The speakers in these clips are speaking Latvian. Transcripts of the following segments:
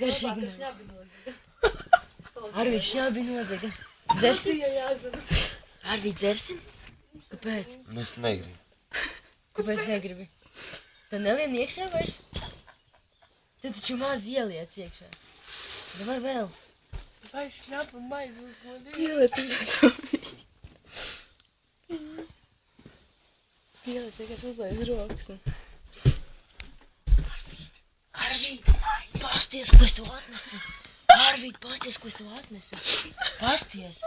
Garšīgi maize. Arvīd, šņabi nozaga. Dzersim? Arvīd, dzersim? Kāpēc? Es negribu. Kāpēc negribi? Tad nelien iekšā vairs? Tad taču maz ieliec iekšā. Vai vēl? Vai šņapu maizi uzgodīt? Pieliec iekšā. Pieliec vienkārši uzlaiz rokas. Arvīd, pasties, ko es tev atnesu. Arvīd, pasties, ko es tev atnesu. Pasties.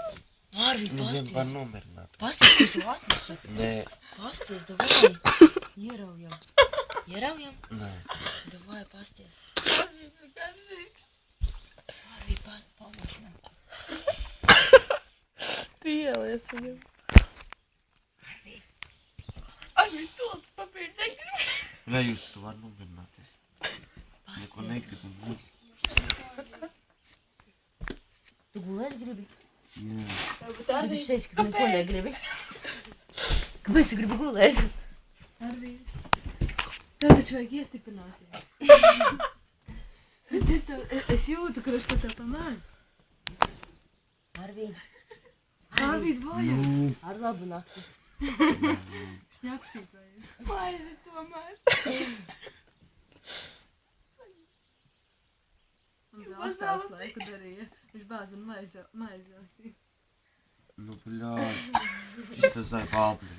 Arvīd, Viņam var pasties. nomierināt. Pasties, ko es tev atnesu. Nē, Pasties, davai. Ieraujam. Ieraujam? nē. Davai, pasties. Garšīgs. Arvīd, palīdz man. Pieliec viņam. Arvīd. Arvīd, tolts papīri negribu. Nē, jūs tu var nomierināties. Es neko negribu. Tu gulēt gribi? Jā. Bet tu teici, ka tu neko negribi. Kāpēc tu gribi gulēt? Arvīd, tev taču vajag iestiprināties. Es jūtu, ka viņš tev pamēs. Arvīd, Arvīd, vajag. ar labu nakti. Šņapsīt vajag. Maizi tomēr. Un vēl stāvs laiku darīja. Viņš bāz un maizi lasīja. Nu, bļā. Šis tas zai pāpļi.